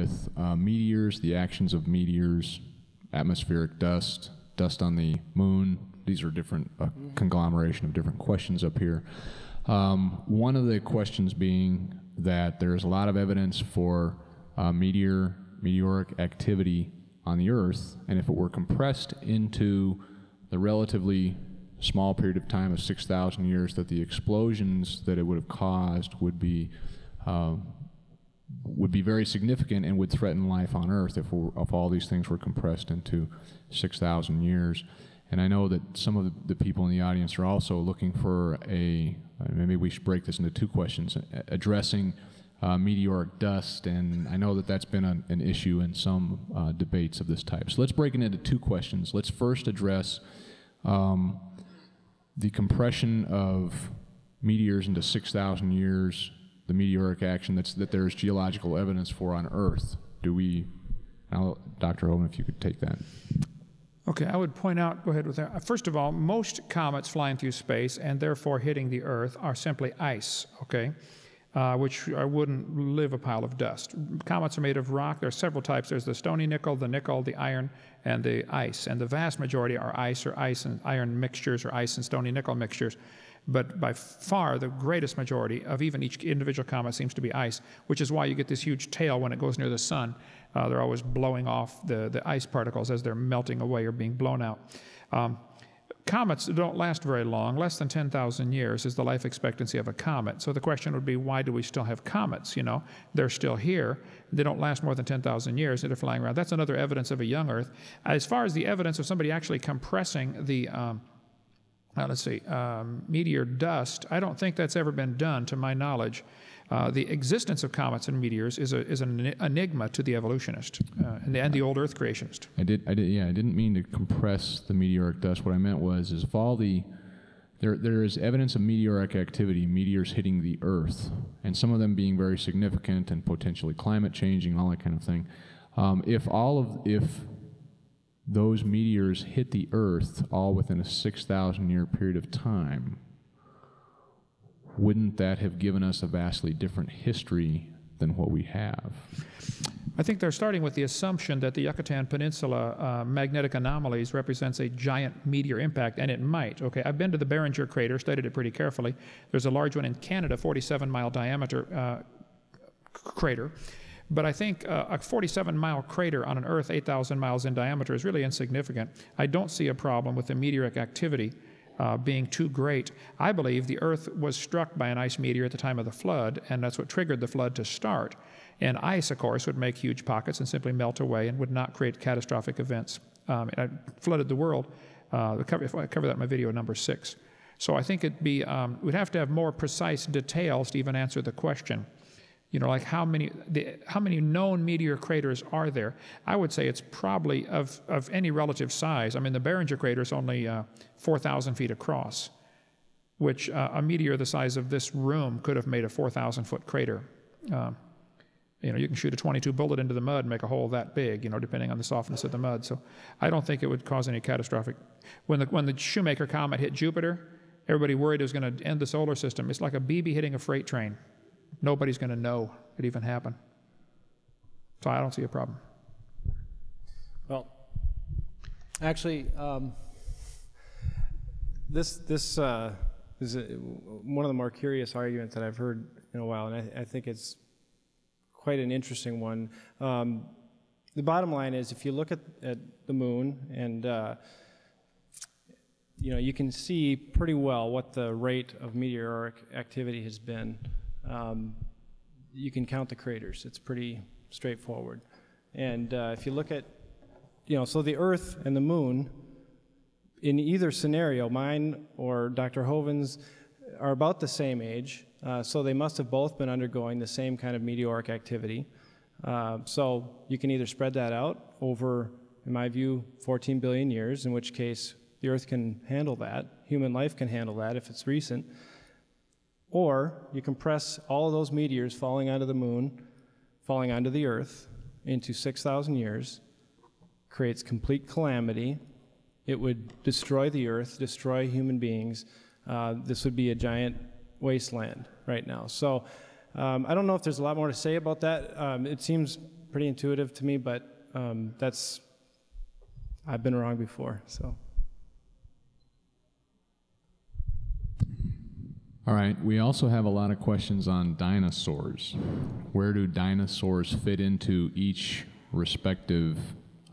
with meteors, the actions of meteors, atmospheric dust, dust on the moon. These are different, conglomeration of different questions up here. One of the questions being that there's a lot of evidence for meteoric activity on the Earth, and if it were compressed into the relatively small period of time of 6,000 years, that the explosions that it would have caused would be very significant and would threaten life on Earth if all these things were compressed into 6,000 years. And I know that some of the people in the audience are also looking for maybe we should break this into two questions, addressing meteoric dust, and I know that that's been an issue in some debates of this type. So let's break it into two questions. Let's first address the compression of meteors into 6,000 years, the meteoric action that there's geological evidence for on Earth. Dr. Hovind, if you could take that. Okay, I would point out, go ahead with that. First of all, most comets flying through space and therefore hitting the Earth are simply ice, okay, which wouldn't live a pile of dust. Comets are made of rock. There are several types. There's the stony nickel, the iron, and the ice. And the vast majority are ice or ice and iron mixtures or ice and stony nickel mixtures. But by far, the greatest majority of even each individual comet seems to be ice, which is why you get this huge tail when it goes near the sun. They're always blowing off the ice particles as they're melting away or being blown out. Comets don't last very long. Less than 10,000 years is the life expectancy of a comet. So the question would be, why do we still have comets? You know, they're still here. They don't last more than 10,000 years. They're flying around. That's another evidence of a young Earth. As far as the evidence of somebody actually compressing the meteor dust, I don't think that's ever been done, to my knowledge. The existence of comets and meteors is an enigma to the evolutionist and the old Earth creationist. I didn't mean to compress the meteoric dust. What I meant was, if there is evidence of meteoric activity, meteors hitting the Earth, and some of them being very significant and potentially climate changing and all that kind of thing. If those meteors hit the Earth all within a 6,000 year period of time, wouldn't that have given us a vastly different history than what we have? I think they're starting with the assumption that the Yucatan Peninsula magnetic anomalies represents a giant meteor impact, and it might. Okay, I've been to the Barringer crater, studied it pretty carefully. There's a large one in Canada, 47-mile diameter crater. But I think a 47-mile crater on an Earth 8,000 miles in diameter is really insignificant. I don't see a problem with the meteoric activity being too great. I believe the Earth was struck by an ice meteor at the time of the flood, and that's what triggered the flood to start. And ice, of course, would make huge pockets and simply melt away and would not create catastrophic events. It flooded the world. I cover that in my video number 6. So I think we'd have to have more precise details to even answer the question. You know, like how many known meteor craters are there? I would say it's probably of any relative size. I mean, the Barringer crater is only 4,000 feet across, which a meteor the size of this room could have made a 4,000-foot crater. You know, you can shoot a .22 bullet into the mud and make a hole that big, you know, depending on the softness of the mud. So I don't think it would cause any catastrophic. When the Shoemaker comet hit Jupiter, everybody worried it was going to end the solar system. It's like a BB hitting a freight train. Nobody's going to know it even happened. So I don't see a problem. Well, actually, this is one of the more curious arguments that I've heard in a while, and I think it's quite an interesting one. The bottom line is, if you look at the moon, and you know, you can see pretty well what the rate of meteoric activity has been. You can count the craters. It's pretty straightforward. And if you look at, you know, so the Earth and the Moon, in either scenario, mine or Dr. Hovind's, are about the same age. So they must have both been undergoing the same kind of meteoric activity. So you can either spread that out over, in my view, 14 billion years, in which case the Earth can handle that. Human life can handle that if it's recent. Or you compress all of those meteors falling onto the moon, falling onto the Earth into 6,000 years, creates complete calamity. It would destroy the Earth, destroy human beings. This would be a giant wasteland right now. So I don't know if there's a lot more to say about that. It seems pretty intuitive to me, but I've been wrong before, so. All right, we also have a lot of questions on dinosaurs. Where do dinosaurs fit into each respective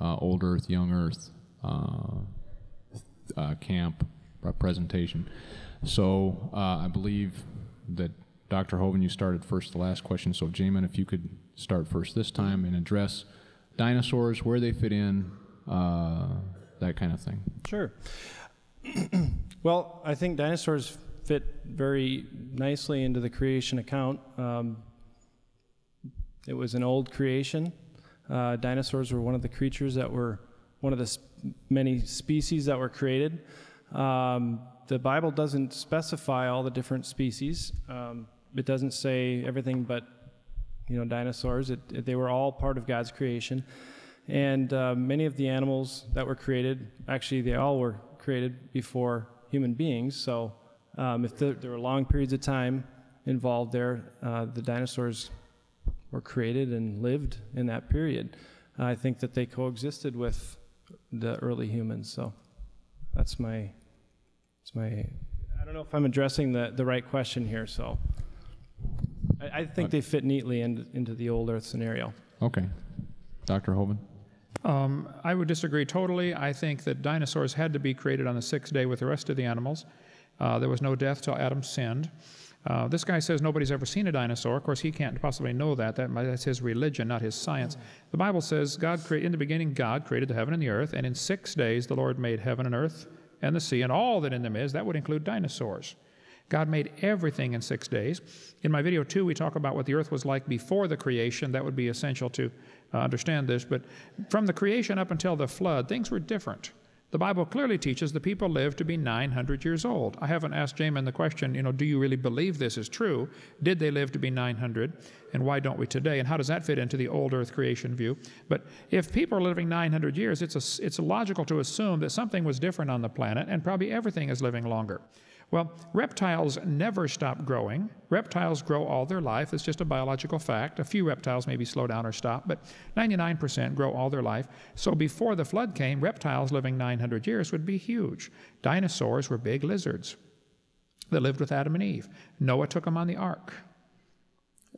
old Earth, young Earth camp presentation? So I believe that Dr. Hoven, you started first the last question, so Jamin, if you could start first this time and address dinosaurs, where they fit in, that kind of thing. Sure. Well, I think dinosaurs fit very nicely into the creation account. It was an old creation. Dinosaurs were one of the creatures that were one of the many species that were created. The Bible doesn't specify all the different species. It doesn't say everything but, dinosaurs. They were all part of God's creation. And many of the animals that were created, actually they all were created before human beings. So if there were long periods of time involved there, the dinosaurs were created and lived in that period. I think that they coexisted with the early humans. So that's my I don't know if I'm addressing the right question here, so I think they fit neatly into the old Earth scenario. Okay. Dr. Hoven? I would disagree totally. I think that dinosaurs had to be created on the sixth day with the rest of the animals. There was no death till Adam sinned. This guy says nobody's ever seen a dinosaur. Of course, he can't possibly know that. That's his religion, not his science. The Bible says, in the beginning, God created the heaven and the earth, and in 6 days the Lord made heaven and earth and the sea and all that in them is. That would include dinosaurs. God made everything in 6 days. In my video 2, we talk about what the earth was like before the creation. That would be essential to understand this. But from the creation up until the flood, things were different. The Bible clearly teaches the people lived to be 900 years old. I haven't asked Jamin the question, do you really believe this is true? Did they live to be 900? And why don't we today? And how does that fit into the old earth creation view? But if people are living 900 years, it's logical to assume that something was different on the planet, and probably everything is living longer. Well, reptiles never stop growing. Reptiles grow all their life. It's just a biological fact. A few reptiles maybe slow down or stop, but 99% grow all their life. So before the flood came, reptiles living 900 years would be huge. Dinosaurs were big lizards that lived with Adam and Eve. Noah took them on the ark.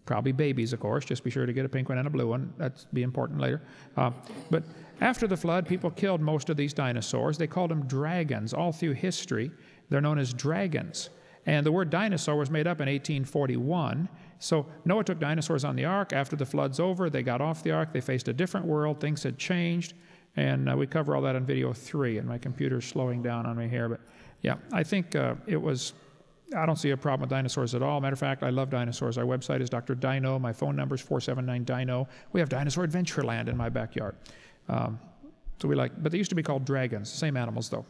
Probably babies, of course. Just be sure to get a pink one and a blue one. That's be important later. But after the flood, people killed most of these dinosaurs. They called them dragons all through history. They're known as dragons. And the word dinosaur was made up in 1841. So Noah took dinosaurs on the ark. After the flood's over, they got off the ark. They faced a different world. Things had changed. And we cover all that in video 3. And my computer's slowing down on me here. But yeah, I think I don't see a problem with dinosaurs at all. Matter of fact, I love dinosaurs. Our website is Dr. Dino. My phone number is 479-DINO. We have Dinosaur Adventureland in my backyard. But they used to be called dragons. Same animals, though.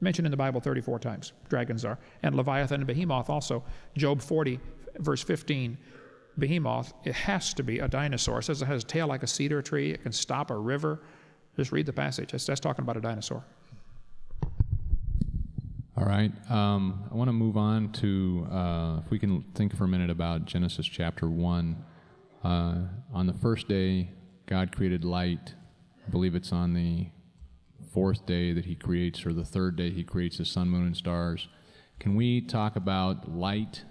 Mentioned in the Bible 34 times, dragons are. And Leviathan and Behemoth also. Job 40, verse 15, Behemoth, it has to be a dinosaur. It says it has a tail like a cedar tree. It can stop a river. Just read the passage. That's talking about a dinosaur. All right. I want to move on to, if we can think for a minute about Genesis chapter 1. On the first day, God created light. I believe it's on the fourth day that he creates, or the third day he creates the sun, moon, and stars. Can we talk about light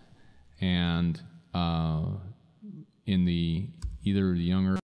and in either the younger